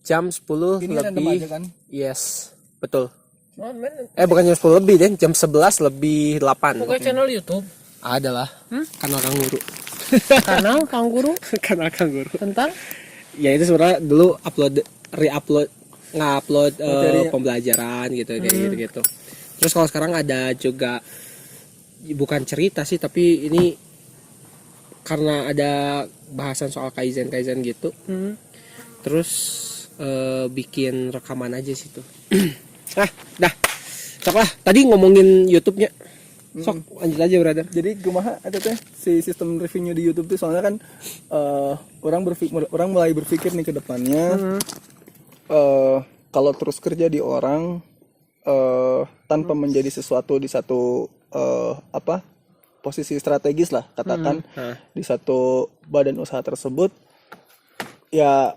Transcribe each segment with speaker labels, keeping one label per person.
Speaker 1: jam 10
Speaker 2: Ini random
Speaker 1: lebih.
Speaker 2: aja kan?
Speaker 1: Yes, betul. Bukan jam 10 lebih deh, jam 11 lebih 8.
Speaker 3: Pokoknya channel YouTube.
Speaker 1: Ada lah. Kanal Kang Guru.
Speaker 3: Kanal Kang Guru
Speaker 1: Kanal Kang Guru.
Speaker 3: tentang
Speaker 1: Ya itu sebenarnya dulu re-upload nge-upload
Speaker 2: Materinya.
Speaker 1: pembelajaran gitu kayak gitu-gitu. Terus kalau sekarang ada juga bukan cerita sih, tapi ini karena ada bahasan soal kaizen gitu. Terus bikin rekaman aja situ. Dah. Sok lah. Tadi ngomongin YouTube-nya. Sok lanjut aja brother.
Speaker 2: Jadi kumaha eta teh si sistem reviewnya di YouTube tuh soalnya kan orang mulai berpikir nih ke depannya kalau terus kerja di orang tanpa menjadi sesuatu di satu posisi strategis lah katakan di satu badan usaha tersebut ya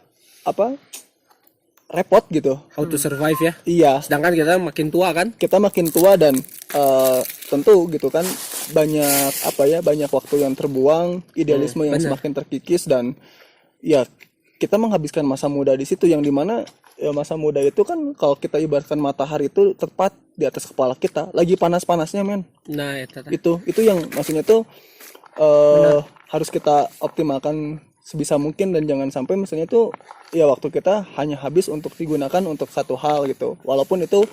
Speaker 2: repot gitu.
Speaker 1: How to survive ya.
Speaker 2: Iya,
Speaker 1: Sedangkan kita makin tua kan.
Speaker 2: kita makin tua dan tentu gitu kan banyak waktu yang terbuang, idealisme yang
Speaker 1: benar.
Speaker 2: semakin terkikis dan ya kita menghabiskan masa muda di situ yang dimana ya masa muda itu kan kalau kita ibaratkan matahari itu tepat di atas kepala kita, lagi panas-panasnya men.
Speaker 1: Nah,
Speaker 2: Itu yang maksudnya tuh harus kita optimalkan sebisa mungkin dan jangan sampai misalnya tuh ya waktu kita hanya habis untuk digunakan untuk satu hal gitu. Walaupun itu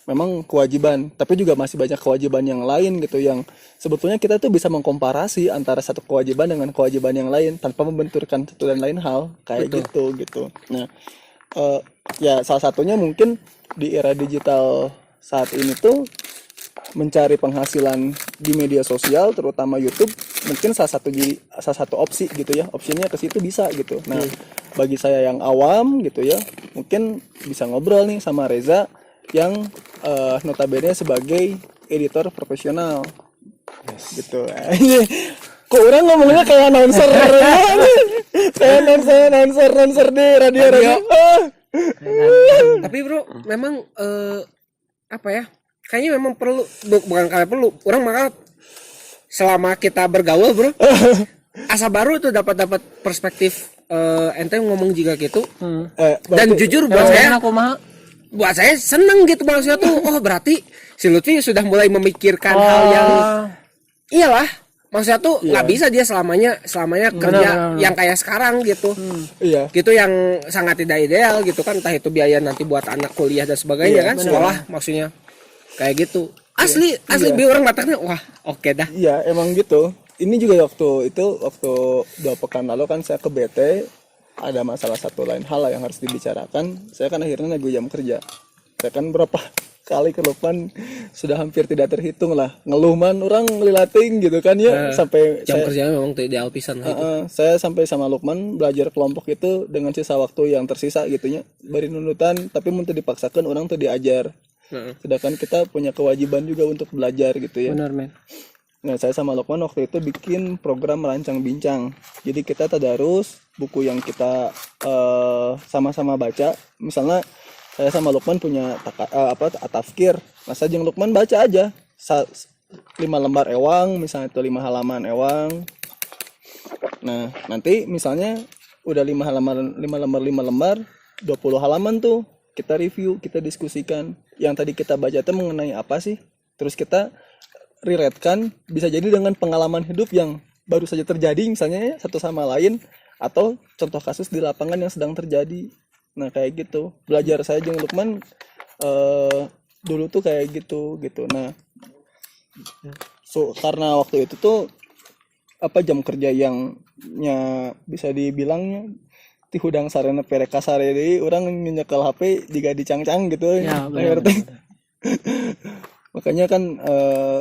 Speaker 2: memang kewajiban, tapi juga masih banyak kewajiban yang lain gitu yang sebetulnya kita tuh bisa mengkomparasi antara satu kewajiban dengan kewajiban yang lain tanpa membenturkan satu dan lain hal kayak gitu. Nah, ya salah satunya mungkin di era digital saat ini tuh mencari penghasilan di media sosial terutama YouTube mungkin salah satu opsi gitu ya, opsinya ke situ bisa gitu. Nah, bagi saya yang awam gitu ya, mungkin bisa ngobrol nih sama Reza yang notabene sebagai editor profesional. Gitu. Kok orang ngomongnya kayak announcer announcer di radio.
Speaker 1: Tapi bro, memang apa ya? Kayaknya memang perlu, bukan kayak perlu. Orang maka selama kita bergaul bro, asa baru tuh dapat perspektif ente ngomong juga gitu. Dan jujur buat saya seneng gitu maksudnya tuh. Oh berarti si Lutfi sudah mulai memikirkan hal yang iyalah. Maksudnya tuh nggak bisa dia selamanya kerja yang kayak sekarang gitu.
Speaker 2: Iya.
Speaker 1: Gitu yang sangat tidak ideal gitu kan, entah itu biaya nanti buat anak kuliah dan sebagainya kan, sekolah maksudnya kayak gitu. Asli bi orang matanya wah oke dah.
Speaker 2: Iya emang gitu. Ini juga waktu 2 pekan lalu kan saya ke BT, ada masalah satu lain hal yang harus dibicarakan. Saya kan akhirnya nego jam kerja. Saya kan berapa kali ke Lukman sudah hampir tidak terhitung lah. Ngeluh man orang ngelilating gitu kan ya sampai
Speaker 1: Jam kerjanya memang ideal pisan lah itu.
Speaker 2: saya sampai sama Lukman belajar kelompok itu dengan sisa waktu yang tersisa gitunya. Bari nunutan tapi mun teu dipaksakeun orang teu diajar. Sedangkan kita punya kewajiban juga untuk belajar gitu ya.
Speaker 1: Benar men.
Speaker 2: Nah, saya sama Lukman waktu itu bikin program merancang bincang. Jadi kita tadarus buku yang kita sama-sama baca. Misalnya saya sama Lukman punya tafsir. Nah, saya jeung Lukman baca aja 5 lembar ewang, misalnya itu 5 halaman ewang. Nah, nanti misalnya udah 5 lembar, 20 halaman tuh kita review, kita diskusikan. Yang tadi kita baca itu mengenai apa sih? Terus kita relate-kan, bisa jadi dengan pengalaman hidup yang baru saja terjadi misalnya ya, satu sama lain, atau contoh kasus di lapangan yang sedang terjadi. Nah kayak gitu, belajar saya jeung Lukman dulu tuh kayak gitu. Nah karena waktu itu tuh jam kerja yang bisa dibilangnya ti hudang sarena pereka sare deui urang nyekel HP jika dicangcang gitu ya. Makanya kan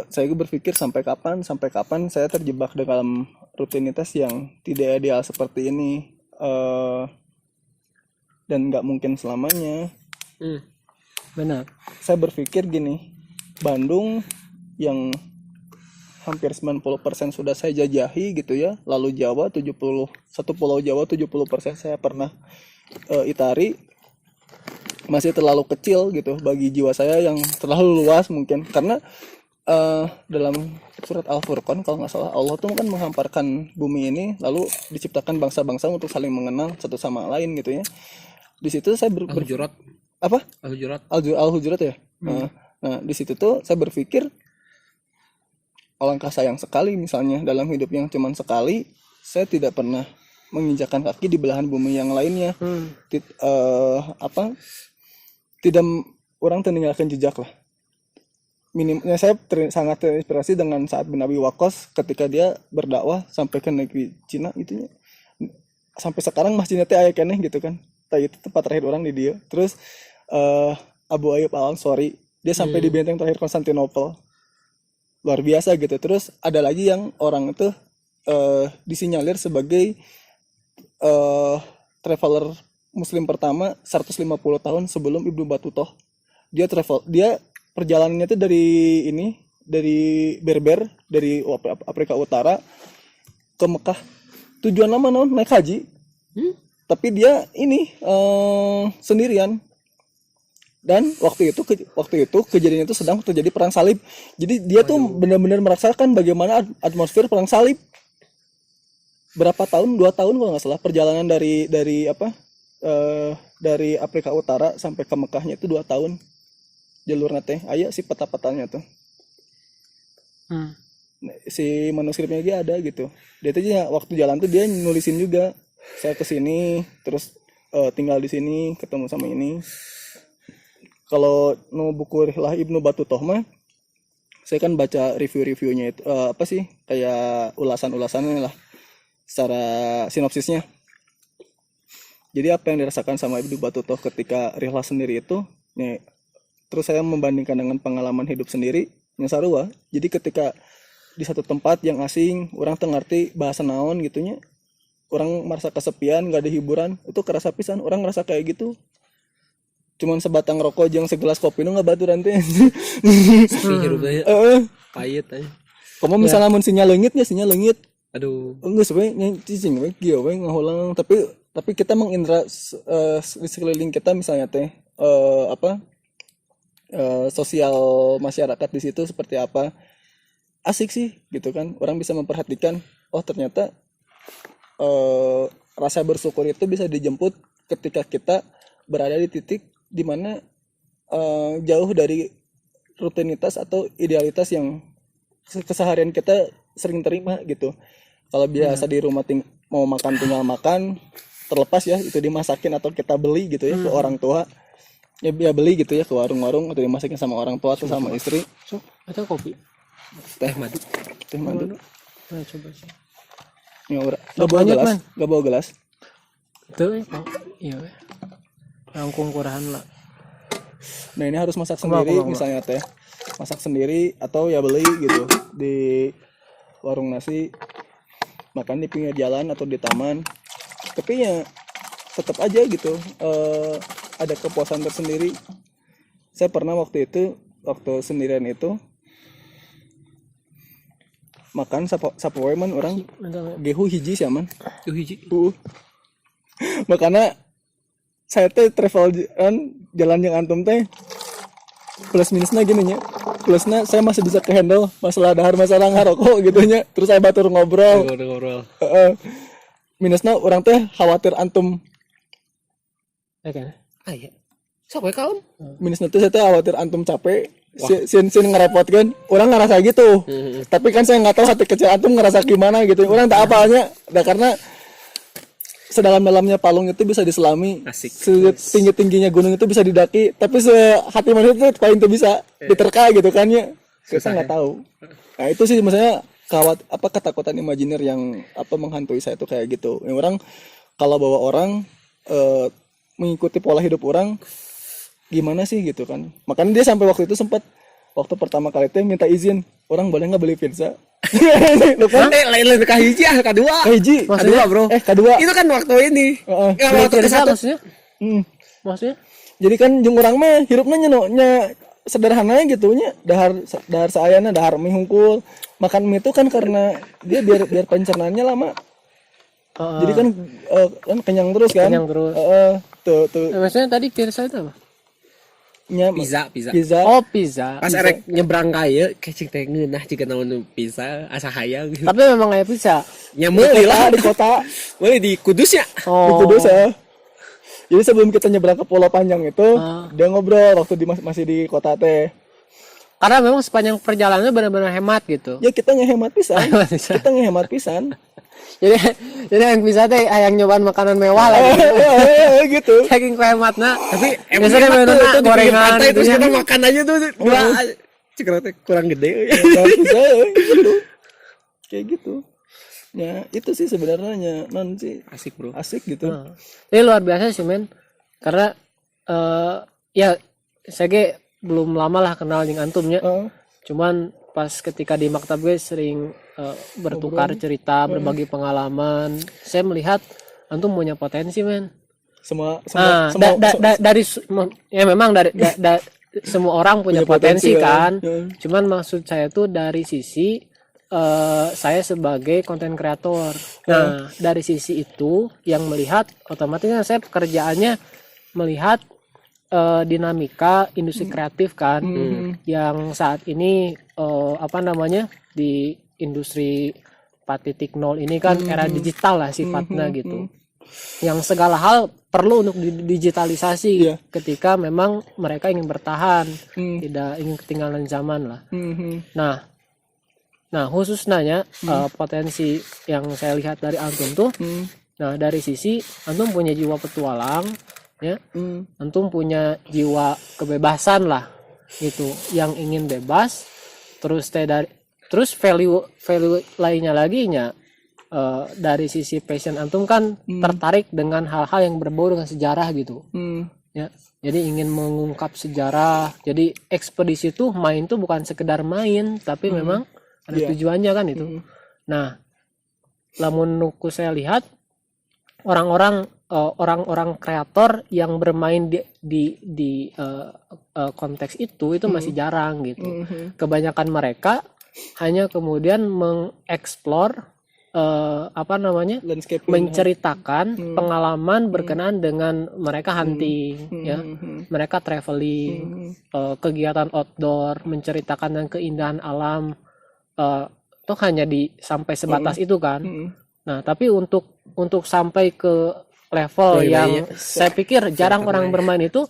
Speaker 2: saya berpikir sampai kapan saya terjebak dalam rutinitas yang tidak ideal seperti ini, dan nggak mungkin selamanya.
Speaker 3: Benar.
Speaker 2: Saya berpikir gini, Bandung yang hampir 90% sudah saya jajahi gitu ya, lalu Jawa 1 pulau Jawa 70% saya pernah itari, masih terlalu kecil gitu bagi jiwa saya yang terlalu luas mungkin. Karena dalam surat Al-Furqan kalau nggak salah, Allah tuh kan menghamparkan bumi ini lalu diciptakan bangsa-bangsa untuk saling mengenal satu sama lain gitu ya. di situ saya
Speaker 1: Al-Hujurat.
Speaker 2: apa
Speaker 1: Al-Hujurat.
Speaker 2: Al-Hujurat ya. Nah, di situ tuh saya berpikir alangkah sayang sekali misalnya dalam hidup yang cuman sekali saya tidak pernah menginjakan kaki di belahan bumi yang lainnya. Tidak orang meninggalkan jejak lah. Minimnya saya sangat terinspirasi dengan saat bin Abi Waqqas ketika dia berdakwah sampai ke negeri Cina itunya. Sampai sekarang masjidnya teh aya keneh gitu kan. Itu tempat terakhir orang di dia. Terus Abu Ayyub Al-Ansari dia sampai di benteng terakhir Konstantinopel. Luar biasa gitu. Terus ada lagi yang orang itu disinyalir sebagai traveler muslim pertama 150 tahun sebelum Ibnu Battuta. Dia perjalanannya itu dari Berber, dari Afrika Utara ke Mekah. Tujuan lama naik haji. Tapi dia sendirian. Dan waktu itu kejadian itu sedang terjadi perang salib. Jadi dia tuh benar-benar merasakan bagaimana atmosfer perang salib. Berapa tahun? 2 tahun kalau nggak salah perjalanan dari Afrika Utara sampai ke Mekahnya itu 2 tahun. Jalur nate aya si peta-petanya tuh. Si manuskripnya dia ada gitu. Dia tuh waktu jalan tuh dia nulisin juga. Saya kesini terus tinggal di sini ketemu sama ini. Kalau buku Rihlah Ibnu Battuta mah saya kan baca review-reviewnya itu kayak ulasan-ulasannya lah secara sinopsisnya. Jadi apa yang dirasakan sama Ibnu Battuta ketika Rihlah sendiri itu nih, terus saya membandingkan dengan pengalaman hidup sendiri yang sarua. Jadi ketika di satu tempat yang asing, orang teu ngarti bahasa naon gitunya, orang merasa kesepian, gak ada hiburan, itu kerasa pisan. Orang ngerasa kayak gitu. Cuman sebatang rokok jeung segelas kopi nu ngabaturan teh.
Speaker 1: Sepi hirupnya. Pahit aja.
Speaker 2: Komo misalnya mun sinyal leungit nya sinyal leungit.
Speaker 1: Aduh.
Speaker 2: Geus we cicing we kieu we ngahulang tapi kita mengindra di sekeliling kita misalnya teh sosial masyarakat di situ seperti apa. Asik sih gitu kan. Orang bisa memperhatikan oh ternyata rasa bersyukur itu bisa dijemput ketika kita berada di titik di mana jauh dari rutinitas atau idealitas yang keseharian kita sering terima gitu. Kalau biasa di rumah mau makan tinggal makan, terlepas ya itu dimasakin atau kita beli gitu ya ke orang tua. Ya beli gitu ya ke warung-warung atau dimasakin sama orang tua atau sama istri.
Speaker 3: Atau kopi.
Speaker 1: Teh madu.
Speaker 3: Nah, coba sih.
Speaker 2: Ya gak bawa gelas.
Speaker 3: Itu iya weh. Rangkung kurahan lah.
Speaker 2: Nah ini harus masak sendiri misalnya teh. Masak sendiri atau ya beli gitu di warung nasi, makan di pinggir jalan atau di taman. Tapi ya tetap aja gitu ada kepuasan tersendiri. Saya pernah waktu sendirian itu makan sapoe man orang gehu hiji sih aman. Makanya saya teh travel jalan yang antum teh plus minusnya gini nya. Plusnya saya masih bisa ke handle masalah dahar masalah ngarokok gitu nya. Terus saya batur ngobrol. Minusnya orang teh khawatir antum.
Speaker 3: Oke.
Speaker 1: Aya. Sok we kaon.
Speaker 2: Minusnya tuh saya teh khawatir antum capek. Sin ngerepotkan. Orang ngerasa gitu. Tapi kan saya nggak tahu hati kecil antum ngerasa gimana gitu. Orang tak apalnya. Karena sedalam-dalamnya palung itu bisa diselami.
Speaker 1: Asik.
Speaker 2: Setinggi-tingginya gunung itu bisa didaki. Tapi hati manusia itu paling itu bisa diterka gitu kan ya. Kita nggak tahu. Nah itu sih maksudnya ketakutan imajiner yang menghantui saya itu kayak gitu. Yang orang kalau bawa orang mengikuti pola hidup orang gimana sih gitu kan. Makanya dia sampai waktu itu sempat waktu pertama kali itu minta izin, orang boleh nggak beli pizza?
Speaker 1: Lain kahiji kedua.
Speaker 2: Kahiji.
Speaker 1: Kedua bro.
Speaker 2: Kedua.
Speaker 1: Itu kan waktu ini.
Speaker 3: Waktu kesatu maksudnya? Maksudnya?
Speaker 2: Jadi kan jeung urang mah hirupna nya sederhana gitu nya. Dahar saayana dahar mie hungkul. Makan mie itu kan karena dia biar pencernaannya lama. Jadi kan kenyang terus kan.
Speaker 3: Kenyang terus.
Speaker 2: Tuh.
Speaker 3: Maksudnya tadi pizza itu apa?
Speaker 1: Pizza.
Speaker 3: Oh, pizza.
Speaker 1: Pas erek nyebrang kaya kecing teh ngeunah jika naon pizza asa hayang gitu.
Speaker 3: Tapi memang kayak pizza.
Speaker 1: Nya meuli lah
Speaker 2: di kota.
Speaker 1: Meuli di Kudus nya.
Speaker 2: Di Kudus ya. Jadi sebelum kita nyebrang ke Pulau Panjang itu,
Speaker 3: Ah.
Speaker 2: dia ngobrol waktu masih di kota teh.
Speaker 3: Karena memang sepanjang perjalanannya benar-benar hemat gitu.
Speaker 2: Ya kita ngehemat pisan.
Speaker 3: Hemat pisan.
Speaker 2: Kita ngehemat pisan.
Speaker 3: jadi yang bisa teh yang nyobaan makanan mewah lah
Speaker 2: gitu.
Speaker 3: saking kehematna.
Speaker 1: Tapi
Speaker 3: biasanya
Speaker 1: enak tuh,
Speaker 3: bener
Speaker 1: itu di pinggir
Speaker 3: gorengan
Speaker 1: pantai
Speaker 3: gitu
Speaker 1: terus
Speaker 3: ya.
Speaker 1: kita makan aja tuh dua cikrotnya kurang gede.
Speaker 2: Nggak bisa, gitu. Kayak gitu. Ya itu sih sebenarnya non sih
Speaker 1: Asik bro.
Speaker 2: asik gitu.
Speaker 3: Ini luar biasa sih men. Karena ya saya belum lama lah kenal dengan antumnya. Cuman pas ketika di maktab gue sering bertukar cerita, berbagi pengalaman. Saya melihat antum punya potensi men. Dari ya memang dari semua orang punya potensi kan. Cuman maksud saya tuh dari sisi saya sebagai konten kreator. Nah, dari sisi itu yang melihat otomatis saya pekerjaannya melihat dinamika industri kreatif kan, yang saat ini di industri 4.0 ini kan era digital lah sifatnya gitu. Yang segala hal perlu untuk digitalisasi ketika memang mereka ingin bertahan, tidak ingin ketinggalan zaman lah. Nah khusus nanya potensi yang saya lihat dari antum tuh, nah dari sisi antum punya jiwa petualang, ya, antum punya jiwa kebebasan lah, gitu, yang ingin bebas, terus value lainnya lagi nya dari sisi passion antum kan tertarik dengan hal-hal yang berbau dengan sejarah gitu, ya. Jadi ingin mengungkap sejarah. Jadi ekspedisi tuh main tuh bukan sekedar main, tapi memang ada tujuannya kan itu. Nah, lamun nuku saya lihat orang-orang kreator yang bermain di konteks itu masih jarang gitu. Kebanyakan mereka hanya kemudian mengeksplor menceritakan pengalaman berkenaan dengan mereka hunting, ya, mereka traveling, kegiatan outdoor, menceritakan tentang keindahan alam, itu hanya sampai sebatas itu kan. Nah, tapi untuk sampai ke level yang saya pikir jarang orang bermain itu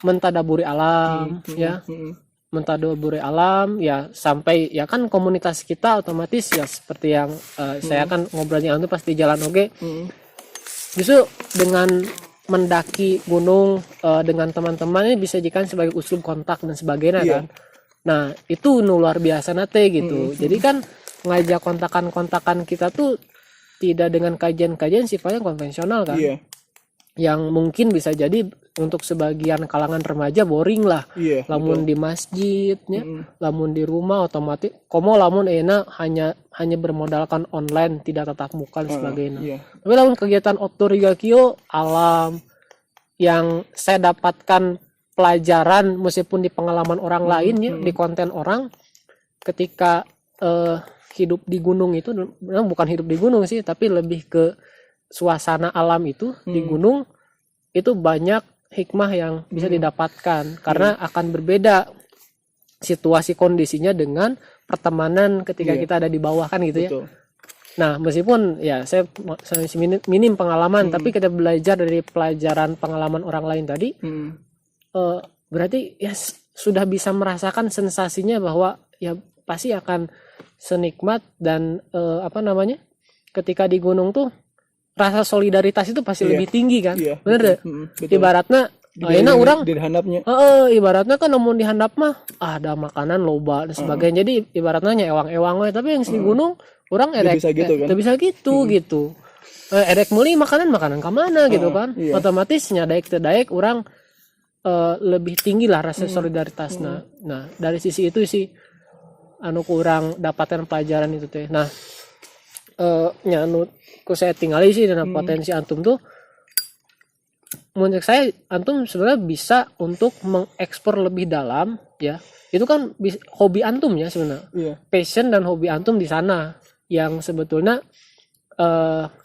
Speaker 3: mentadaburi alam, ya. Mentadaburi alam ya, sampai ya kan komunitas kita otomatis ya seperti yang saya kan ngobrolnya itu pasti jalan oge. Justru dengan mendaki gunung dengan teman-teman ini bisa dijadikan sebagai usul kontak dan sebagainya kan. Nah, itu luar biasa nate gitu. Jadi kan ngajak kontakan-kontakan kita tuh tidak dengan kajian-kajian sifatnya konvensional kan. Yang mungkin bisa jadi untuk sebagian kalangan remaja boring lah. Lamun di masjidnya, lamun di rumah otomatis komo lamun enak hanya bermodalkan online, tidak tatap muka dan sebagainya. Tapi lamun kegiatan outdoor juga kio alam yang saya dapatkan pelajaran meskipun di pengalaman orang lainnya, di konten orang ketika hidup di gunung itu, bukan hidup di gunung sih, tapi lebih ke suasana alam itu di gunung itu banyak hikmah yang bisa didapatkan karena akan berbeda situasi kondisinya dengan pertemanan ketika kita ada di bawah kan gitu. Betul. Ya. Nah, meskipun ya saya minim pengalaman, tapi kita belajar dari pelajaran pengalaman orang lain tadi, berarti ya sudah bisa merasakan sensasinya bahwa ya pasti akan senikmat dan ketika di gunung tuh rasa solidaritas itu pasti lebih tinggi kan, bener deh. Ibaratnya enak orang ibaratnya kan namun di handap mah ada makanan loba dan sebagainya, jadi ibaratnya ewang-ewang we, tapi yang di gunung orang erek bisa gitu gitu erek meuli makanan kemana gitu kan, otomatis daek orang lebih tinggi lah rasa solidaritas. Nah dari sisi itu sih kurang dapatkan pelajaran itu teh. Nah ku saya tinggali sih dengan potensi antum tuh, menurut saya antum sebenarnya bisa untuk mengekspor lebih dalam, ya. Itu kan hobi antum ya sebenarnya. Passion dan hobi antum di sana yang sebetulnya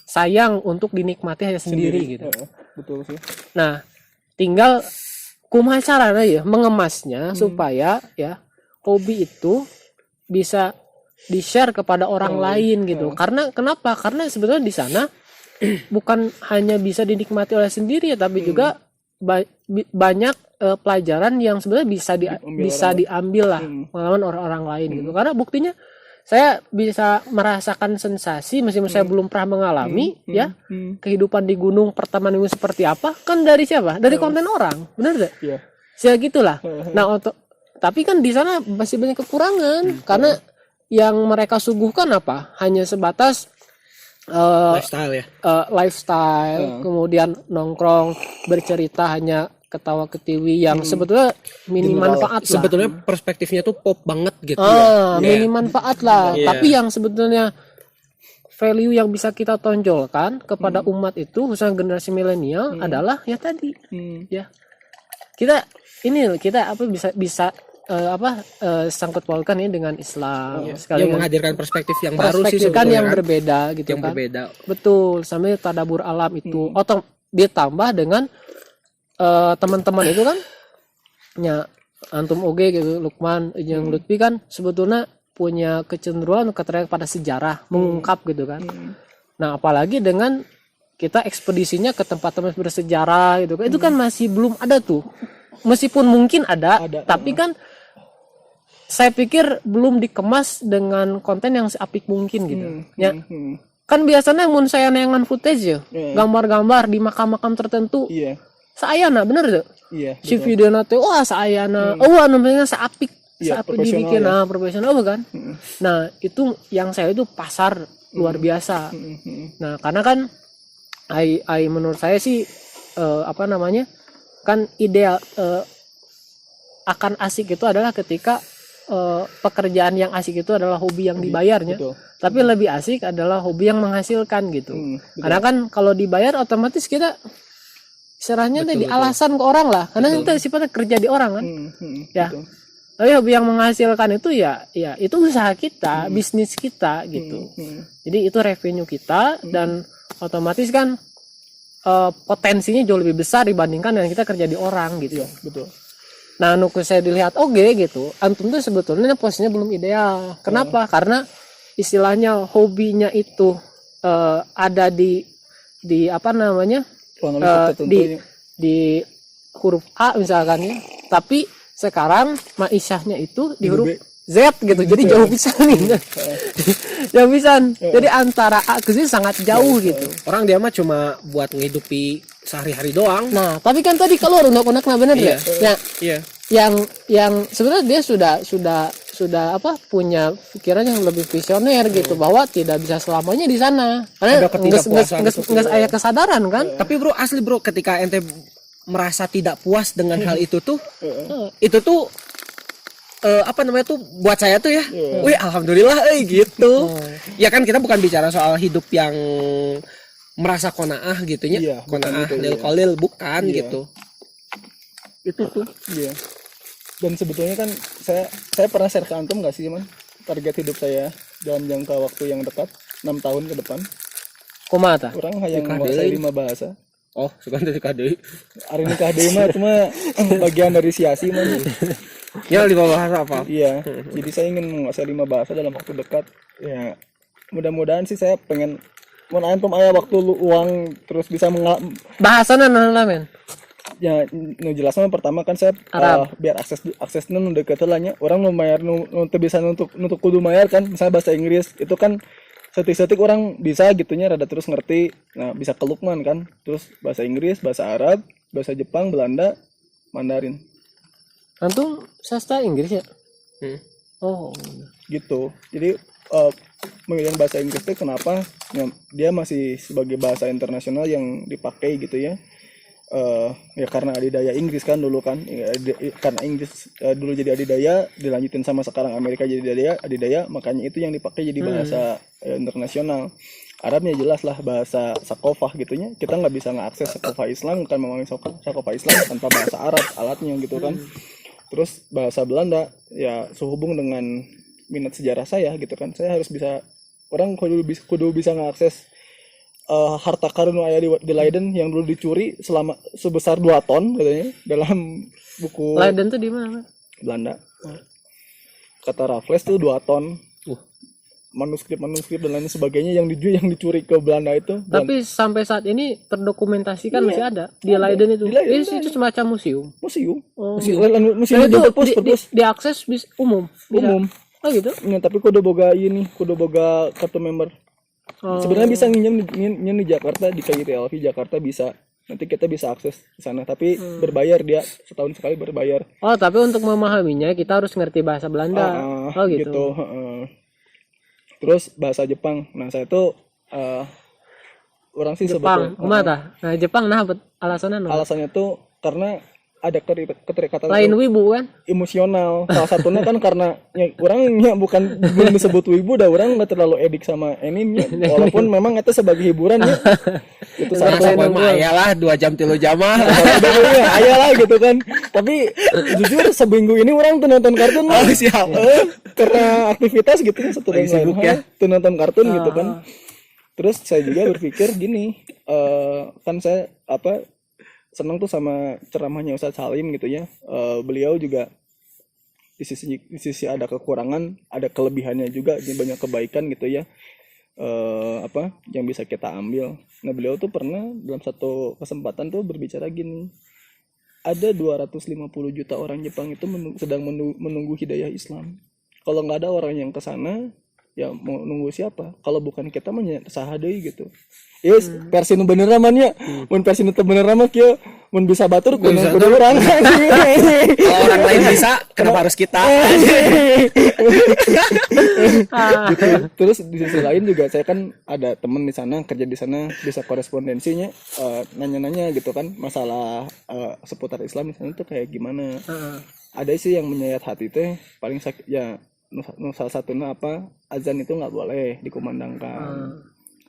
Speaker 3: sayang untuk dinikmati hanya sendiri gitu.
Speaker 2: Betul sih.
Speaker 3: Nah, tinggal kumaha caranya ya mengemasnya supaya ya hobi itu bisa di-share kepada orang lain gitu. Karena kenapa? Karena sebetulnya di sana bukan hanya bisa dinikmati oleh sendiri ya, tapi juga banyak pelajaran yang sebenarnya bisa diambil lah pengalaman orang-orang lain gitu. Karena buktinya saya bisa merasakan sensasi meskipun saya belum pernah mengalami ya kehidupan di gunung pertama minggu seperti apa kan dari siapa? Dari konten orang, benar tidak?
Speaker 2: Iya.
Speaker 3: Ya gitulah. Nah tapi kan di sana masih banyak kekurangan karena yang mereka suguhkan apa? Hanya sebatas
Speaker 1: lifestyle ya.
Speaker 3: Lifestyle, kemudian nongkrong, bercerita hanya ketawa ketiwi yang sebetulnya minim manfaat lah.
Speaker 1: Sebetulnya perspektifnya tuh pop banget gitu.
Speaker 3: Minim manfaat lah.
Speaker 1: Iya.
Speaker 3: Tapi yang sebetulnya value yang bisa kita tonjolkan kepada umat itu, khususnya generasi milenial adalah ya tadi, ya kita bisa sangkut pautkan ini dengan Islam.
Speaker 1: Yang menghadirkan perspektif yang baru sih
Speaker 3: kan
Speaker 1: sebetulnya
Speaker 3: yang berbeda gitu
Speaker 1: yang
Speaker 3: kan.
Speaker 1: berbeda.
Speaker 3: Betul, sampai tadabur alam itu. Ditambah dengan teman-teman itu kan ya antum oge gitu, Lukman yang Lutfi kan sebetulnya punya kecenderungan keterkait pada sejarah, mengungkap gitu kan. Nah, apalagi dengan kita ekspedisinya ke tempat-tempat bersejarah gitu kan. Itu kan masih belum ada tuh. Meskipun mungkin ada tapi kan saya pikir belum dikemas dengan konten yang seapik mungkin gitu. Ya. Kan biasanya mun saya neangan footage ya, gambar-gambar di makam-makam tertentu.
Speaker 2: Iya.
Speaker 3: Saayana bener tuh.
Speaker 2: Iya.
Speaker 3: Si video nate wah saayana. Namanya seapik.
Speaker 2: Iya,
Speaker 3: Seapik dibikin
Speaker 2: ya.
Speaker 3: profesional kan. Nah, itu yang saya itu pasar luar biasa. Nah, karena kan menurut saya sih kan ideal akan asik itu adalah ketika pekerjaan yang asik itu adalah hobi yang dibayarnya.
Speaker 2: Betul.
Speaker 3: Tapi lebih asik adalah hobi yang menghasilkan gitu. Karena kan kalau dibayar otomatis kita istilahnya di alasan ke orang lah. Karena itu sifatnya kerja di orang kan. Ya.
Speaker 2: Betul.
Speaker 3: Tapi hobi yang menghasilkan itu ya itu usaha kita, bisnis kita gitu. Jadi itu revenue kita dan otomatis kan potensinya jauh lebih besar dibandingkan dengan kita kerja di orang gitu.
Speaker 2: Iya, betul.
Speaker 3: Nah, nuku saya dilihat gitu. Antum tuh sebetulnya posisinya belum ideal. Kenapa? Karena istilahnya hobinya itu ada di apa namanya? Di huruf A misalkan ya. Tapi sekarang ma'isyahnya itu di huruf Z gitu. Jadi jauh pisan nih. Jauh pisan. Jadi antara A ke Z sangat jauh gitu.
Speaker 1: Orang dia mah cuma buat ngehidupi sehari-hari doang.
Speaker 3: Nah, tapi kan tadi kalau unek-uneknya bener ya.
Speaker 1: Iya.
Speaker 3: Yang sebenarnya dia sudah punya pikiran yang lebih visioner gitu bahwa tidak bisa selamanya di sana. Karena nggak ada kesadaran kan.
Speaker 1: Tapi bro, asli bro, ketika ente merasa tidak puas dengan hal itu tuh, itu tuh buat saya tuh ya, wih alhamdulillah, gitu. Ya kan kita bukan bicara soal hidup yang merasa konaah gitunya, konaah lil kolil bukan gitu.
Speaker 2: Itu tuh. Iya. Dan sebetulnya kan saya pernah share ke antum nggak sih, man? Target hidup saya dalam jangka waktu yang dekat 6 tahun ke depan.
Speaker 3: Kumata.
Speaker 2: Orang yang menguasai 5 bahasa.
Speaker 1: Oh, suka dari KDI.
Speaker 2: Hari ini KDI mah cuma bagian dari siasi man.
Speaker 1: Ya 5 bahasa apa?
Speaker 2: Iya. Jadi saya ingin menguasai 5 bahasa dalam waktu dekat. Ya, mudah-mudahan sih saya pengen mau antum aya waktu uang terus bisa
Speaker 3: bahasana nana men.
Speaker 2: Ya, jelas mah pertama kan saya biar aksesnya nu deket lah nya. Orang nu mayar nu bisa untuk kudu mayar kan, misalnya bahasa Inggris itu kan setik-setik orang bisa gitunya rada terus ngerti. Nah, bisa ke Lukman kan. Terus bahasa Inggris, bahasa Arab, bahasa Jepang, Belanda, Mandarin.
Speaker 3: Antum sastra Inggris ya? Oh,
Speaker 2: gitu. Jadi pemilihan bahasa Inggris itu kenapa? Ya, dia masih sebagai bahasa internasional yang dipakai gitu ya. Ya karena adidaya Inggris kan dulu kan. Karena Inggris dulu jadi adidaya, dilanjutin sama sekarang Amerika jadi adidaya, makanya itu yang dipakai jadi bahasa internasional. Arabnya jelas lah bahasa sakofah gitunya. Kita nggak bisa ngakses sakofah Islam, bukan memang sakofah Islam tanpa bahasa Arab alatnya gitu kan. Terus bahasa Belanda ya sehubung dengan minat sejarah saya gitu kan. Saya harus bisa, orang kudu bisa ngakses harta karun aya di Leiden yang dulu dicuri sebesar 2 ton katanya dalam buku
Speaker 3: Leiden tuh di mana?
Speaker 2: Belanda. Kata Raffles tuh 2 ton. manuskrip dan lain sebagainya yang dicuri ke Belanda itu.
Speaker 3: Tapi sampai saat ini terdokumentasikan masih ada di Leiden itu.
Speaker 2: Di Leiden
Speaker 3: Itu semacam museum.
Speaker 2: museum.
Speaker 3: Oh,
Speaker 2: Museum
Speaker 3: Dan itu
Speaker 2: perpus.
Speaker 3: diakses umum. Bisa?
Speaker 2: Umum.
Speaker 3: Oh gitu.
Speaker 2: Ya, tapi kudu boga kartu member.
Speaker 3: Oh.
Speaker 2: Sebenarnya bisa nginjem di Jakarta, di KITLV Jakarta bisa. Nanti kita bisa akses ke sana, tapi berbayar dia, setahun sekali berbayar.
Speaker 3: Oh, tapi untuk memahaminya kita harus ngerti bahasa Belanda. Oh gitu.
Speaker 2: Terus bahasa Jepang. Nah, saya tuh orang sih
Speaker 3: Jepang,
Speaker 2: sebetulnya
Speaker 3: kumata. Nah, Jepang alasannya no?
Speaker 2: alasannya tuh karena ada keterikatan
Speaker 3: Lain wibu kan?
Speaker 2: emosional. Salah satunya kan karena orangnya bukan belum disebut wibu, dah orang nggak terlalu edik sama anime, walaupun memang itu sebagai hiburan ya. Itu
Speaker 1: Nah,
Speaker 2: satu
Speaker 1: mah ayalah 2 jam 3 jam mah.
Speaker 2: ayah lah gitu kan. Tapi jujur seminggu ini orang tuh nonton kartun lah.
Speaker 1: Siap.
Speaker 2: Karena aktivitas gitu kan satu dan
Speaker 1: Lagi sibuk
Speaker 2: lain
Speaker 1: ya.
Speaker 2: hal, tuh nonton kartun gitu kan. Terus saya juga berpikir gini, kan saya senang tuh sama ceramahnya Ustadz Salim gitu ya. Beliau juga di sisi ada kekurangan, ada kelebihannya juga, jadi banyak kebaikan gitu ya. Yang bisa kita ambil. Nah, beliau tuh pernah dalam satu kesempatan tuh berbicara gini. Ada 250 juta orang Jepang itu sedang menunggu hidayah Islam. Kalau nggak ada orang yang ke sana, ya mau nunggu siapa? Kalau bukan kita mah saha deui gitu. Yes, versi nu bener namanya. Mun versi nu teu bener mah kieu mun bisa batur kudu urang.
Speaker 1: Kalau orang lain bisa, kenapa harus kita?
Speaker 2: Gitu. Terus di sisi lain juga saya kan ada temen di sana, kerja di sana, bisa korespondensinya nanya-nanya gitu kan masalah seputar Islam di sana tuh kayak gimana. Ada sih yang menyayat hati teh paling ya salah satunya azan itu nggak boleh dikumandangkan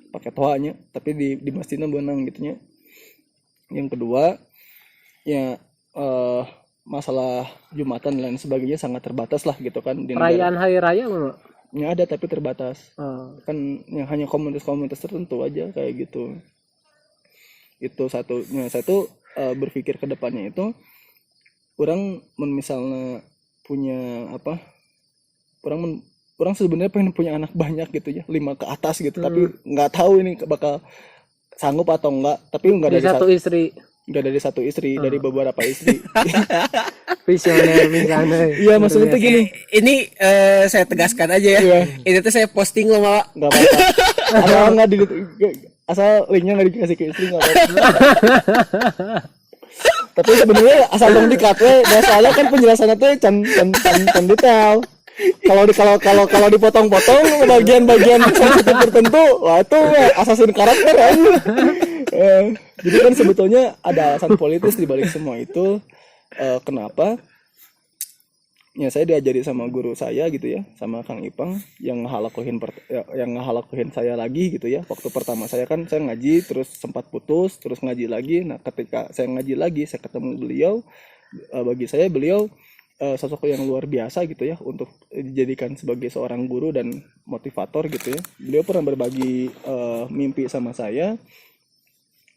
Speaker 2: pakai toanya, tapi di masjidnya benang gitunya. Yang kedua ya masalah Jumatan dan lain sebagainya sangat terbatas lah gitu kan di
Speaker 3: perayaan hari raya mana?
Speaker 2: Ya ada tapi terbatas. Kan yang hanya komunitas-komunitas tertentu aja kayak gitu. Itu satunya. Saya tuh berpikir ke depannya itu orang misalnya punya orang sebenarnya pengen punya anak banyak gitu ya, 5 ke atas gitu, tapi nggak tahu ini bakal sanggup atau enggak. Tapi nggak dari
Speaker 3: satu istri.
Speaker 2: Nggak dari satu istri, dari beberapa istri.
Speaker 3: Visioner.
Speaker 2: Iya, maksudnya tuh gini.
Speaker 1: Ini saya tegaskan aja ya.
Speaker 2: Iya.
Speaker 1: Ini tuh saya posting loh, Mak.
Speaker 2: Nggak apa-apa. Asal linknya nggak dikasih ke istri nggak apa-apa. Tapi sebenarnya asal dong di-cut we, soalnya kan penjelasannya tuh can detail. Kalau dipotong-potong bagian-bagian sensitif tertentu, wah itu assassin karakter kan. Jadi kan sebetulnya ada alasan politis di balik semua itu. Kenapa? Ya saya diajari sama guru saya gitu ya, sama Kang Ipang yang ngehalakuin saya lagi gitu ya. Waktu pertama saya ngaji terus sempat putus, terus ngaji lagi. Nah, ketika saya ngaji lagi, saya ketemu beliau. Bagi saya beliau sosok yang luar biasa gitu ya untuk dijadikan sebagai seorang guru dan motivator gitu ya. Beliau pernah berbagi mimpi sama saya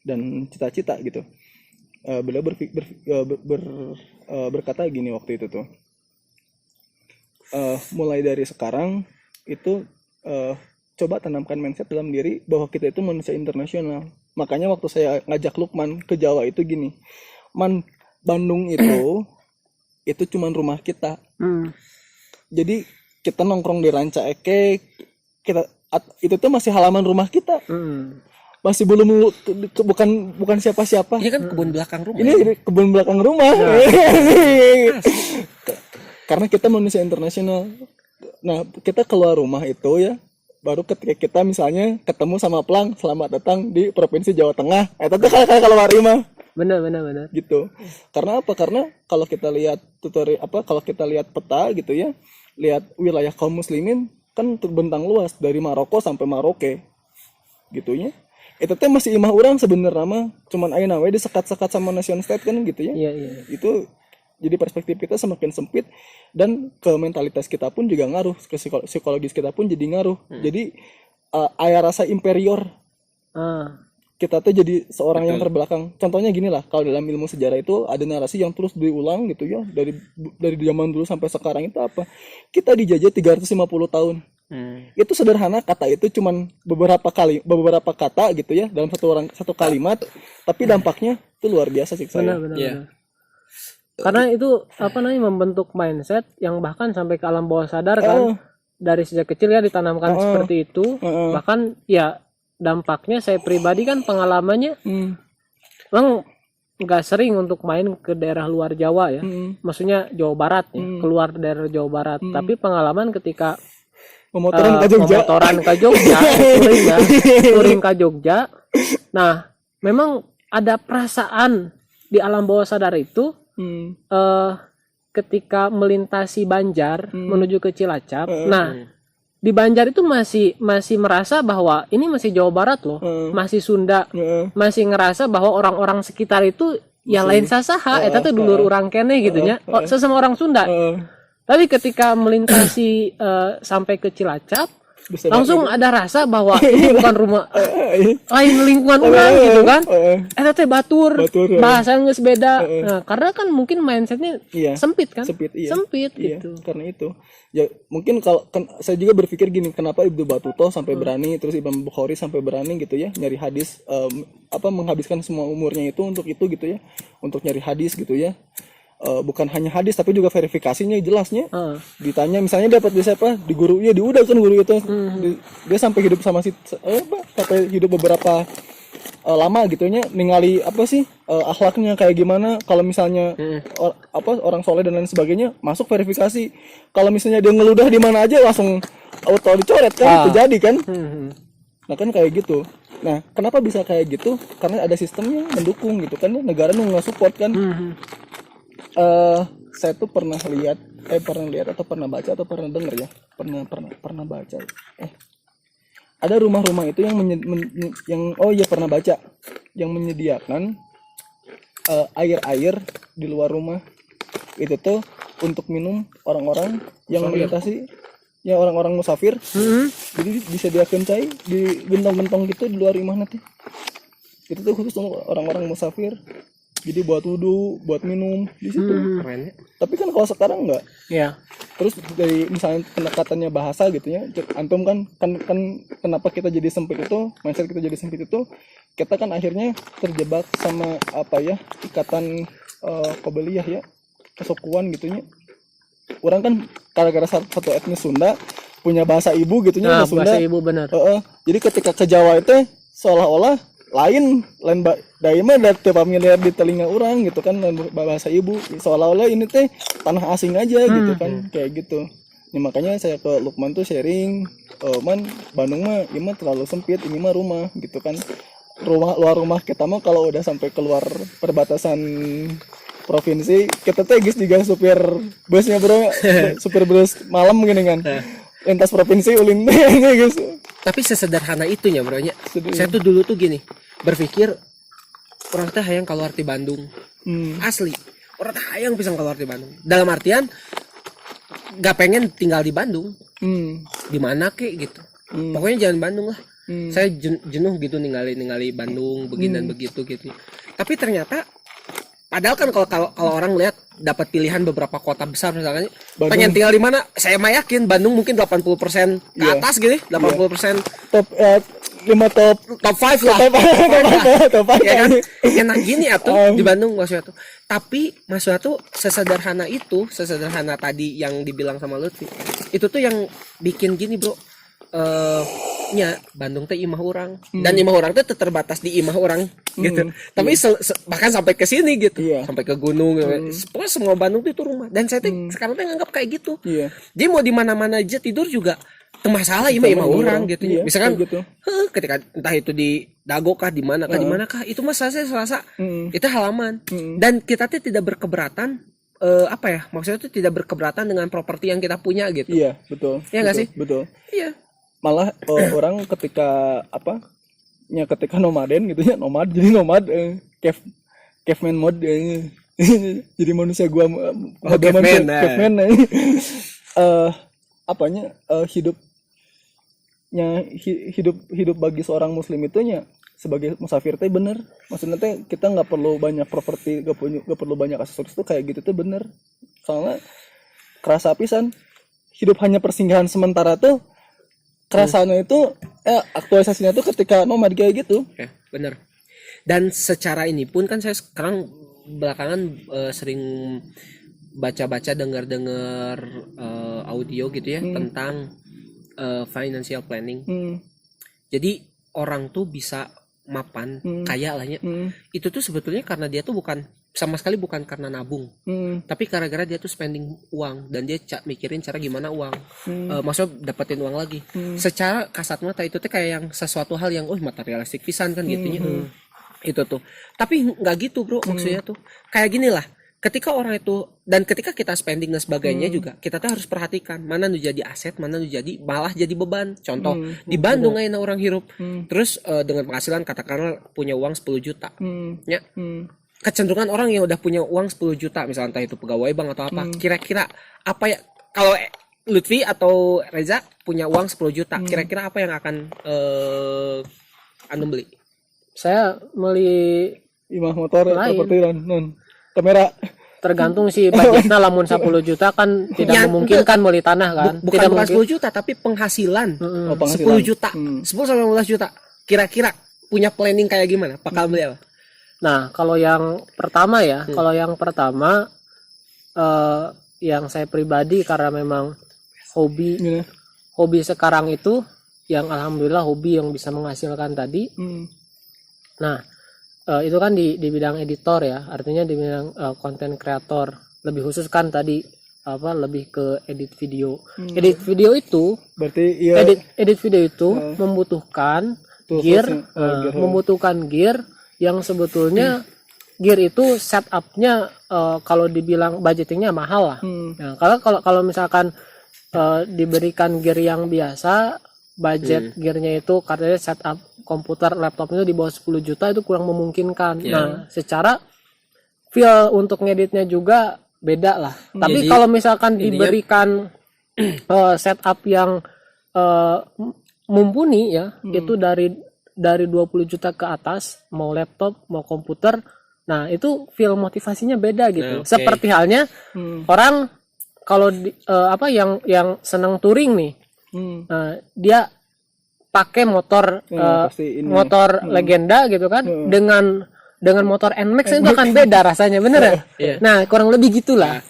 Speaker 2: dan cita-cita gitu. Beliau berkata gini waktu itu tuh, mulai dari sekarang itu coba tanamkan mindset dalam diri bahwa kita itu manusia internasional. Makanya waktu saya ngajak Lukman ke Jawa itu gini, Bandung itu cuman rumah kita. Jadi kita nongkrong di Ranca Ekek, itu tuh masih halaman rumah kita. Masih belum bukan siapa-siapa.
Speaker 1: Ini kan kebun belakang rumah.
Speaker 2: Ini kebun belakang rumah. Karena kita manusia internasional. Nah, kita keluar rumah itu ya, baru ketika kita misalnya ketemu sama Plang, selamat datang di Provinsi Jawa Tengah. Itu tuh kayak keluar rumah.
Speaker 3: Benar.
Speaker 2: Gitu. Karena apa? Karena kalau kita lihat kalau kita lihat peta gitu ya, lihat wilayah kaum muslimin kan terbentang luas dari Maroko sampai Maroke. Gitunya. Itu teh masih imah orang sebenarnya mah cuman ayeuna we disekat-sekat sama nation state kan gitu ya.
Speaker 3: Iya.
Speaker 2: Itu jadi perspektif kita semakin sempit dan ke mentalitas kita pun juga ngaruh, ke psikologis kita pun jadi ngaruh. Jadi aya rasa inferior. Kita tuh jadi seorang yang terbelakang. Contohnya gini lah, kalau dalam ilmu sejarah itu ada narasi yang terus diulang gitu ya, dari zaman dulu sampai sekarang itu apa? Kita dijajah 350 tahun. Itu sederhana, kata itu cuman beberapa kata gitu ya dalam satu kalimat, tapi dampaknya itu luar biasa sih saya.
Speaker 3: Benar.
Speaker 1: Iya.
Speaker 3: Karena itu membentuk mindset yang bahkan sampai ke alam bawah sadar kan, dari sejak kecil ya ditanamkan seperti itu. Bahkan ya dampaknya saya pribadi kan pengalamannya memang nggak sering untuk main ke daerah luar Jawa ya, maksudnya Jawa Barat ya, keluar daerah Jawa Barat. Tapi pengalaman ketika
Speaker 2: Pemotoran ke Jogja.
Speaker 3: Touring ke Jogja. Nah, memang ada perasaan di alam bawah sadar itu ketika melintasi Banjar menuju ke Cilacap. Nah, di Banjar itu masih merasa bahwa ini masih Jawa Barat loh, masih Sunda, masih ngerasa bahwa orang-orang sekitar itu ya lain sasaha, eta tuh dulur urang keneh gitu nya, sesama orang Sunda. Tapi ketika melintasi sampai ke Cilacap, langsung ada rasa bahwa ini bukan rumah lain lingkungan orang gitu kan. Eta teh batur, bahasa geus beda. Nah, karena kan mungkin mindsetnya sempit kan? Sempit gitu.
Speaker 2: Karena itu. Ya mungkin kalau saya juga berpikir gini, kenapa Ibnu Battuta sampai berani, terus Imam Bukhari sampai berani gitu ya, nyari hadis menghabiskan semua umurnya itu untuk itu gitu ya, untuk nyari hadis gitu ya. Bukan hanya hadis tapi juga verifikasinya jelasnya. Ditanya misalnya dapat di siapa, di guru, ya diudah kan guru itu. Dia sampai hidup sama sampai hidup beberapa lama gitu nya, ningali akhlaknya kayak gimana, kalau misalnya orang soleh dan lain sebagainya, masuk verifikasi. Kalau misalnya dia ngeludah di mana aja langsung auto dicoret kan, itu jadi kan. Nah kan kayak gitu. Nah kenapa bisa kayak gitu? Karena ada sistemnya mendukung gitu kan, negara nggak support kan. Saya tuh pernah lihat atau pernah baca atau pernah dengar ya, pernah baca. Ada rumah-rumah itu pernah baca, yang menyediakan air di luar rumah itu tuh untuk minum orang-orang yang melintasi, ya orang-orang musafir. Jadi disediakan cai di gentong-gentong gitu di luar rumah nanti. Itu tuh khusus untuk orang-orang musafir. Jadi buat wudu, buat minum di situ.
Speaker 1: Keren ya.
Speaker 2: Tapi kan kalau sekarang enggak.
Speaker 3: Iya.
Speaker 2: Terus dari misalnya pendekatannya bahasa gitu ya, antum kan kenapa kita jadi sempit itu, mindset kita jadi sempit itu, kita kan akhirnya terjebak sama ikatan qabiliyah ya, kesukuan gitunya. Orang kan gara-gara satu etnis Sunda punya bahasa ibu gitunya, Sunda.
Speaker 3: Bahasa ibu benar.
Speaker 2: Jadi ketika ke Jawa itu seolah-olah lain daima dari familiar di telinga orang gitu kan, bahasa ibu seolah-olah ini teh tanah asing aja gitu kan, kayak gitu. Ya, makanya saya ke Lukman tuh sharing, Bandung mah ini mah terlalu sempit, ini mah rumah gitu kan. Luar rumah kita mah kalau udah sampai keluar perbatasan provinsi, kita teh juga supir busnya bro, supir bus malam gini kan, lintas provinsi ulin guys.
Speaker 1: Tapi sesederhana itunya bro nya. Saya tuh dulu tuh gini, berpikir orang teh hayang keluar di Bandung. Asli, orang teh hayang pisang keluar di Bandung. Dalam artian gak pengen tinggal di Bandung. Di mana kek gitu. Pokoknya jangan Bandung lah. Saya jenuh gitu ningali Bandung begini dan begitu gitu. Tapi ternyata padahal kan kalau orang lihat dapat pilihan beberapa kota besar misalnya, Bandung. Pengen tinggal di mana? Saya mah yakin Bandung mungkin 80% ke atas gitu, 80%.
Speaker 2: Top 5
Speaker 1: top 5 lah.
Speaker 2: Top 5.
Speaker 1: Ya kan? Enak gini atuh di Bandung maksudnya tuh. Tapi maksudnya tuh sesederhana tadi yang dibilang sama Lutfi. Itu tuh yang bikin gini, Bro. Bandung teh imah orang dan imah orang teh terbatas di imah orang gitu. Tapi bahkan sampai ke sini gitu, sampai ke gunung. Pokoknya semua Bandung itu rumah. Dan saya teh sekarang teh nganggap kayak gitu. Jadi mau di mana-mana aja tidur juga masalah imah orang gitu. Misalkan gitu. Ketika entah itu di Dago kah, di mana kah, itu mah saya serasa itu halaman. Dan kita teh tidak berkeberatan maksudnya itu tidak berkeberatan dengan properti yang kita punya gitu.
Speaker 2: Iya, betul.
Speaker 1: Iya nggak sih?
Speaker 2: Betul.
Speaker 1: Iya.
Speaker 2: Malah orang ketika ketika nomaden gitu ya, nomad caveman mode jadi manusia gua caveman hidup bagi seorang muslim itu nya sebagai musafir teh bener, maksudnya teh kita nggak perlu banyak properti, nggak perlu banyak aksesoris tuh kayak gitu tuh bener. Soalnya kerasa pisan hidup hanya persinggahan sementara tuh kerasaannya itu aktualisasinya tuh ketika nomad kayak gitu.
Speaker 1: Ya, bener. Dan secara ini pun kan saya sekarang belakangan sering baca-baca, dengar-dengar audio gitu ya tentang financial planning. Jadi orang tuh bisa mapan kaya lah ya. Itu tuh sebetulnya karena dia tuh sama sekali bukan karena nabung, tapi gara-gara dia tuh spending uang dan dia mikirin cara gimana uang, maksudnya dapetin uang lagi. Secara kasat mata itu tuh kayak yang sesuatu hal yang materialistik pisan kan gitunya. Itu tuh. Tapi nggak gitu bro, maksudnya tuh kayak gini lah. Ketika orang itu dan ketika kita spending dan sebagainya juga kita tuh harus perhatikan mana nu jadi aset, mana nu jadi malah jadi beban. Contoh di Bandung aja orang hirup, terus dengan penghasilan katakanlah punya uang 10 juta, ya. Kecenderungan orang yang udah punya uang 10 juta misalnya entah itu pegawai bank atau apa, kira-kira apa ya kalau Lutfi atau Reza punya uang 10 juta, kira-kira apa yang akan anda beli?
Speaker 3: Saya beli
Speaker 2: Imah motor
Speaker 3: Lain.
Speaker 2: seperti non kamera.
Speaker 3: tergantung sih budgetnya, lamun 10 juta kan tidak
Speaker 1: Yang-
Speaker 3: memungkinkan beli tanah kan.
Speaker 1: Bukan 10 juta tapi penghasilan.
Speaker 2: Oh,
Speaker 1: 10 juta, 10
Speaker 2: Hmm.
Speaker 1: sampai 15 juta. Kira-kira punya planning kayak gimana? Bakal beli apa?
Speaker 3: Nah, kalau yang pertama ya, kalau yang pertama yang saya pribadi karena memang
Speaker 2: Gini.
Speaker 3: hobi sekarang itu yang alhamdulillah hobi yang bisa menghasilkan tadi. Nah, itu kan di bidang editor ya, artinya di bidang konten kreator, lebih khusus kan tadi lebih ke edit video. Edit video itu
Speaker 2: Berarti iya
Speaker 3: edit video itu membutuhkan gear, membutuhkan gear yang sebetulnya gear itu setupnya kalau dibilang budgetingnya mahal lah. Nah, kalau misalkan diberikan gear yang biasa, budget gearnya itu katanya setup komputer laptop itu di bawah 10 juta itu kurang memungkinkan. Nah, secara feel untuk ngeditnya juga beda lah. Tapi
Speaker 1: Jadi,
Speaker 3: kalau misalkan diberikan setup yang mumpuni ya, itu dari 20 juta ke atas, mau laptop, mau komputer. Nah, itu feel motivasinya beda gitu.
Speaker 1: Oke.
Speaker 3: Seperti halnya orang kalau yang senang touring nih, dia pakai motor
Speaker 2: pasti ini.
Speaker 3: motor legenda gitu kan, dengan motor NMAX itu akan beda rasanya, bener ya?
Speaker 1: Iya.
Speaker 3: Nah, kurang lebih gitulah.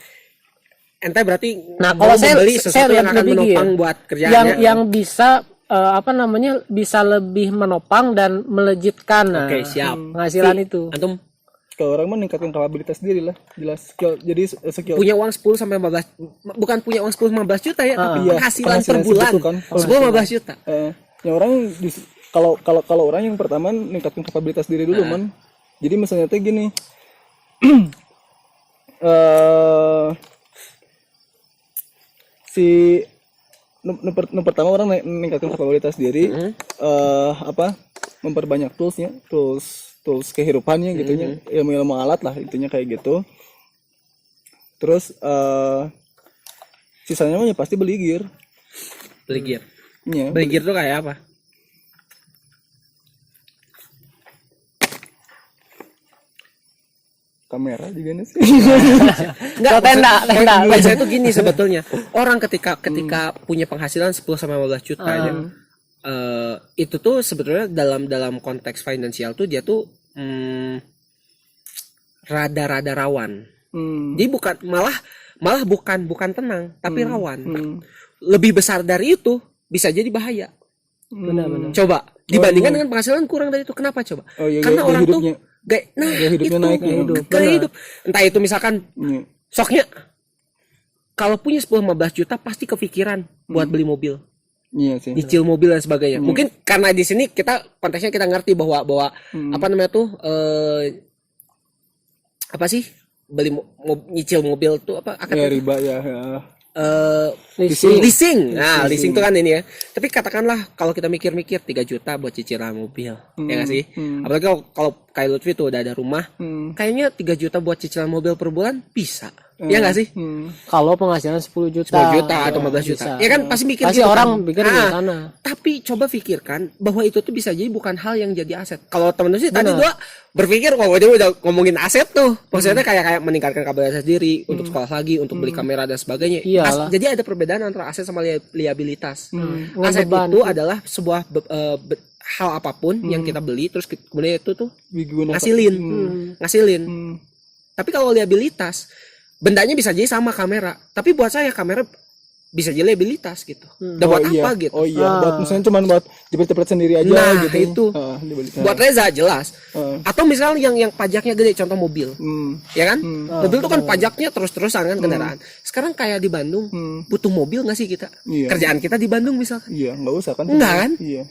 Speaker 1: Ente berarti
Speaker 3: Nah,
Speaker 1: mau
Speaker 3: kalau saya
Speaker 1: membeli sesuatu yang akan
Speaker 3: lebih
Speaker 1: menopang
Speaker 3: gini,
Speaker 1: buat kerjaannya.
Speaker 3: yang bisa bisa lebih menopang dan melejitkan
Speaker 1: Oke, siap.
Speaker 3: penghasilan itu.
Speaker 1: Antum
Speaker 2: Kalau orang mah meningkatkan kapabilitas diri lah, jelas skill. Jadi skill
Speaker 1: punya uang 10 sampai 15, bukan punya uang 10 15 juta ya, tapi
Speaker 2: Iya,
Speaker 1: penghasilan per
Speaker 2: penghasilan
Speaker 1: bulan
Speaker 2: segitu kan,
Speaker 1: 10 15 juta.
Speaker 2: yang orang kalau orang yang pertama meningkatkan kapabilitas diri dulu man. Jadi misalnya teh gini. Si pertama orang meningkatkan kapabilitas diri, memperbanyak tools kehidupannya gitunya, ilmu alat lah intinya kayak gitu. Terus sisanya mah ya pasti beli gear.
Speaker 1: Beli gear.
Speaker 2: Iya,
Speaker 1: Beli gear tuh kayak apa?
Speaker 2: kamera juga nih sih.
Speaker 1: Enggak,
Speaker 3: tenda.
Speaker 1: maksud saya tuh gini sebetulnya. Orang ketika punya penghasilan 10 sampai 15 juta aja, itu tuh sebetulnya dalam konteks finansial tuh dia tuh rada-rada rawan. Dia malah bukan tenang, tapi rawan. Lebih besar dari itu bisa jadi bahaya.
Speaker 3: Benar-benar.
Speaker 1: Coba dibandingkan dengan penghasilan kurang dari itu, kenapa coba?
Speaker 2: Oh, iya,
Speaker 1: Karena
Speaker 2: gaya
Speaker 1: orang
Speaker 2: hidupnya.
Speaker 1: tuh gaya
Speaker 2: hidupnya naik,
Speaker 1: gaya hidup. Entah itu misalkan
Speaker 2: Iya.
Speaker 1: soknya kalau punya 10-15 juta pasti kepikiran buat beli mobil,
Speaker 2: Iya sih.
Speaker 1: nyicil mobil dan sebagainya. Mungkin karena di sini konteksnya kita ngerti bahwa apa namanya tuh apa sih beli nyicil mobil tuh apa
Speaker 2: Ya riba ya.
Speaker 1: leasing. Nah, leasing tuh kan ini ya. Tapi katakanlah kalau kita mikir-mikir 3 juta buat cicilan mobil. Ya nggak sih? Apalagi kalau kayak Lutfi tuh udah ada rumah. Kayaknya 3 juta buat cicilan mobil per bulan bisa. Iya nggak sih?
Speaker 3: Kalau penghasilan 10 juta
Speaker 1: 10 juta atau 15 juta.
Speaker 3: bisa.
Speaker 1: Ya kan pasti mikir
Speaker 3: Pasti
Speaker 1: gitu
Speaker 3: orang
Speaker 1: kan.
Speaker 3: pikir di sana.
Speaker 1: Tapi coba pikirkan bahwa itu tuh bisa jadi bukan hal yang jadi aset. Kalau temen sih tadi gua berpikir kalau dia udah ngomongin aset tuh, maksudnya kayak meningkatkan kapabilitas diri untuk sekolah lagi, untuk beli kamera dan sebagainya.
Speaker 3: Iyalah.
Speaker 1: Jadi ada perbedaan antara aset sama liabilitas.
Speaker 3: Dengan
Speaker 1: Aset
Speaker 3: beban.
Speaker 1: itu adalah sebuah hal apapun yang kita beli terus kemudian itu tuh
Speaker 2: Digunakan.
Speaker 1: ngasilin. Tapi kalau liabilitas, bendanya bisa jadi sama kamera, tapi buat saya kamera bisa jadi liabilitas gitu. Dan buat apa gitu?
Speaker 2: Oh iya, buat misalnya cuma buat jepit-jepit sendiri aja
Speaker 1: Nah,
Speaker 2: gitu.
Speaker 1: itu. Buat Reza jelas. Atau misalnya yang pajaknya gede, contoh mobil. Ya kan? Mobil tuh kan pajaknya terus-terusan kan kendaraan. Sekarang kayak di Bandung, butuh mobil nggak sih kita?
Speaker 2: Iya.
Speaker 1: Kerjaan kita di Bandung misalkan.
Speaker 2: Iya, nggak usah kan?
Speaker 1: Enggak kan?
Speaker 2: Iya.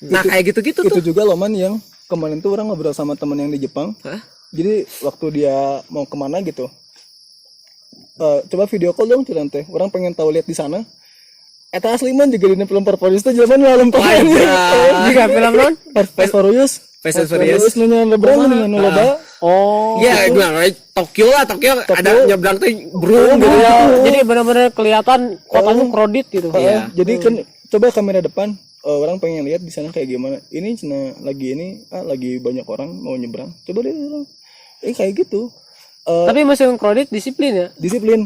Speaker 2: Nah,
Speaker 1: kayak gitu-gitu
Speaker 2: itu
Speaker 1: tuh.
Speaker 2: juga loh man yang kemarin tuh orang ngobrol sama temen yang di Jepang.
Speaker 1: Hah?
Speaker 2: Jadi waktu dia mau kemana gitu, coba video call dong curan teh. Orang pengen tahu lihat di sana. Eta asli man juga di film Performance tuh zaman malam pengen.
Speaker 3: Jika film non?
Speaker 2: Performance.
Speaker 1: Fast and Furious.
Speaker 2: Nunya lebrang dengan loba.
Speaker 3: Oh.
Speaker 1: Iya, gimana? Tokyo ada nyebrang tuh broom gitu.
Speaker 3: Jadi benar-benar kelihatan kotanya kredit gitu.
Speaker 1: Iya.
Speaker 2: Jadi kan coba kamera depan. Orang pengen lihat di sana kayak gimana. Ini lagi banyak orang mau nyebrang. Coba deh orang. Kayak gitu.
Speaker 3: Tapi masih kredit disiplin ya.
Speaker 2: Disiplin.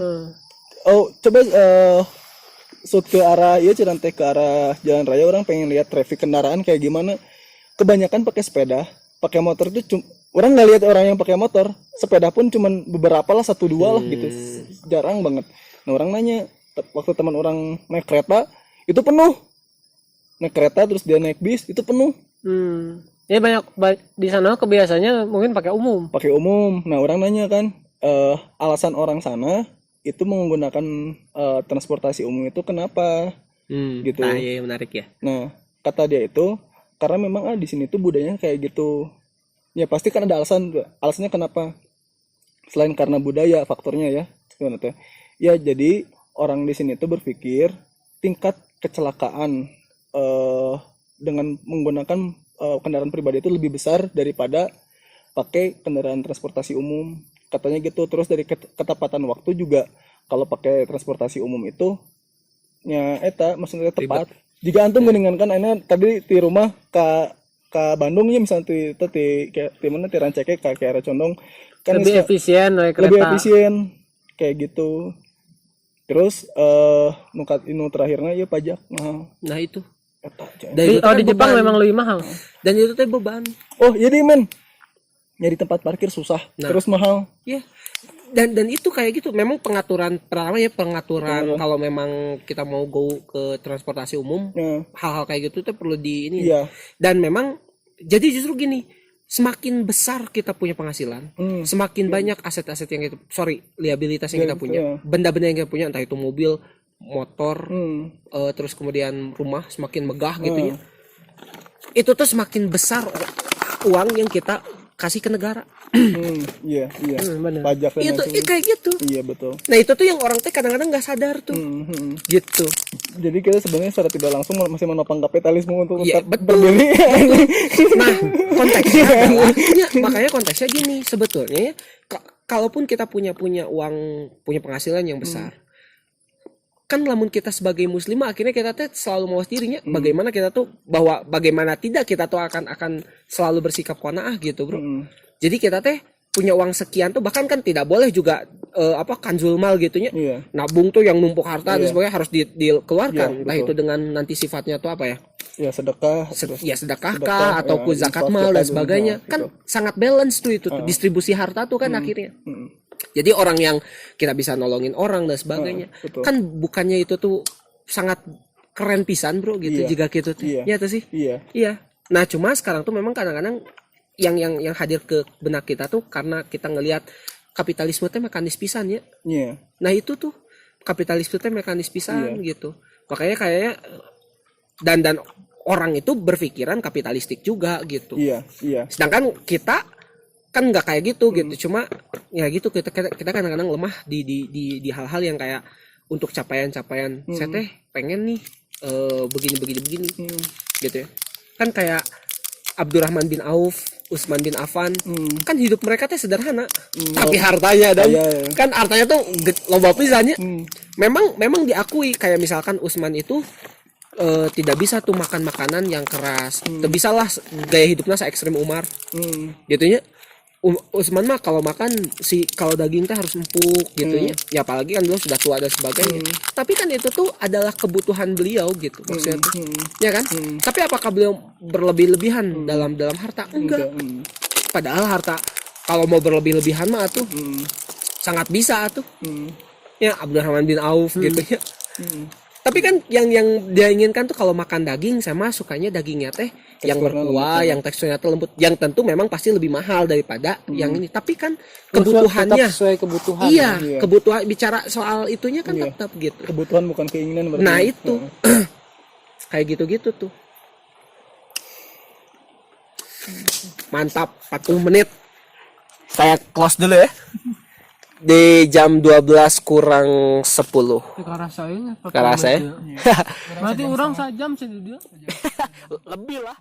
Speaker 2: Oh, coba shoot ke arah teh ke arah jalan raya, orang pengen lihat traffic kendaraan kayak gimana. Kebanyakan pakai sepeda, pakai motor tuh orang nggak lihat orang yang pakai motor. Sepeda pun cuman beberapa lah, 1-2 lah gitu. Jarang banget. Nah, orang nanya waktu teman orang naik kereta itu penuh. Naik kereta terus dia naik bis itu penuh.
Speaker 3: Ya banyak di sana kebiasaannya mungkin pakai umum.
Speaker 2: Pakai umum. Nah, orang nanya kan, alasan orang sana itu menggunakan transportasi umum itu kenapa? Gitu.
Speaker 1: Nah, iya menarik ya.
Speaker 2: Nah, kata dia itu karena memang di sini tuh budayanya kayak gitu. Ya pasti kan ada alasannya kenapa. Selain karena budaya faktornya ya. Sebenarnya. Ya jadi orang di sini tuh berpikir tingkat kecelakaan dengan menggunakan kendaraan pribadi itu lebih besar daripada pakai kendaraan transportasi umum, katanya gitu. Terus dari ketepatan waktu juga kalau pakai transportasi umum itu nya maksudnya tepat. Jika antum mendingankan ini tadi di rumah ke Bandung ya misalnya di mana di Rancake ke arah Condong kan
Speaker 3: Lebih efisien naik kereta.
Speaker 2: lebih efisien kayak gitu. Terus nu terakhirnya ya pajak mahal.
Speaker 1: Nah itu.
Speaker 3: Di Jepang memang lebih mahal.
Speaker 1: Dan itu teh beban.
Speaker 2: Oh jadi men nyari tempat parkir susah, terus mahal.
Speaker 1: Iya. Dan itu kayak gitu. Memang pengaturan kalau memang kita mau go ke transportasi umum, hal-hal kayak gitu tuh perlu di ini.
Speaker 2: Iya.
Speaker 1: Dan memang jadi justru gini, semakin besar kita punya penghasilan, semakin banyak aset-aset yang liabilitas yang kita punya, benda-benda yang kita punya, entah itu mobil, motor, terus kemudian rumah semakin megah gitu ya. Itu tuh semakin besar uang yang kita kasih ke negara.
Speaker 2: Iya.
Speaker 3: Bener.
Speaker 2: Pajak dan
Speaker 1: Itu
Speaker 2: lain-lain.
Speaker 1: kayak gitu.
Speaker 2: Iya betul.
Speaker 1: Nah itu tuh yang orang teh kadang-kadang nggak sadar tuh. Gitu.
Speaker 2: Jadi kita sebenarnya secara tidak langsung masih menopang kapitalisme untuk
Speaker 1: Iya,
Speaker 2: tetap
Speaker 1: betul.
Speaker 2: berdiri.
Speaker 1: Nah konteksnya adalah, makanya konteksnya gini sebetulnya ya, kalaupun kita punya uang, punya penghasilan yang besar, kan lamun kita sebagai muslim akhirnya kita tuh selalu mawas dirinya bagaimana kita tuh bagaimana tidak kita tuh akan selalu bersikap qanaah gitu bro. Jadi kita teh punya uang sekian tuh bahkan kan tidak boleh juga kanzul mal gitunya. Nabung tuh yang numpuk harta dan sebagainya harus dikeluarkan. Entah itu dengan nanti sifatnya tuh apa ya?
Speaker 2: Ya sedekah.
Speaker 1: Sedekah kah atau zakat mal dan sebagainya. Kan sangat balance tuh itu distribusi harta tuh kan akhirnya. Jadi orang yang kita bisa nolongin orang dan sebagainya. Kan bukannya itu tuh sangat keren pisan bro gitu jika gitu tuh. Iya tuh sih. Iya. Nah cuma sekarang tuh memang kadang-kadang yang hadir ke benak kita tuh karena kita ngelihat kapitalisme teh mekanis pisan ya. Nah itu tuh kapitalisme teh mekanis pisan gitu. Makanya kayaknya dan orang itu berpikiran kapitalistik juga gitu. Sedangkan kita kan nggak kayak gitu gitu. Cuma ya gitu kita kadang-kadang lemah di hal-hal yang kayak untuk capaian-capaian. Saya teh pengen nih begini gitu ya. Kan kayak Abdurrahman bin Auf Usman bin Affan, kan hidup mereka teh sederhana, tapi hartanya dan
Speaker 2: Iya.
Speaker 1: kan hartanya tuh loba pisannya. Memang diakui kayak misalkan Usman itu tidak bisa tuh makan makanan yang keras, tidak bisa lah gaya hidupnya se ekstrim Umar, gitunya. Usman mah kalau makan kalau daging teh harus empuk gitunya. Ya apalagi kan beliau sudah tua dan sebagainya. Tapi kan itu tuh adalah kebutuhan beliau gitu maksudnya tuh. Ya kan? Tapi apakah beliau berlebih-lebihan dalam harta? Enggak. Padahal harta kalau mau berlebih-lebihan mah tuh sangat bisa tuh. Ya Abdurrahman bin Auf gitu ya. Tapi kan yang dia inginkan tuh kalau makan daging sama sukanya dagingnya teh yang berkuah, yang teksturnya tuh lembut, yang tentu memang pasti lebih mahal daripada yang ini. Tapi kan kebutuhannya
Speaker 3: Tetap sesuai kebutuhan.
Speaker 1: iya,
Speaker 2: Iya.
Speaker 1: kebutuhan bicara soal itunya kan
Speaker 2: Iya.
Speaker 1: tetap gitu.
Speaker 2: Kebutuhan bukan keinginan berarti.
Speaker 1: Nah, itu. Kayak gitu-gitu tuh. Mantap, 40 menit. Saya close dulu ya. Di jam 12 kurang 10.
Speaker 3: Karasa ini.
Speaker 1: Karasa ya?
Speaker 3: Berarti orang sajam sih dia.
Speaker 1: Lebih lah.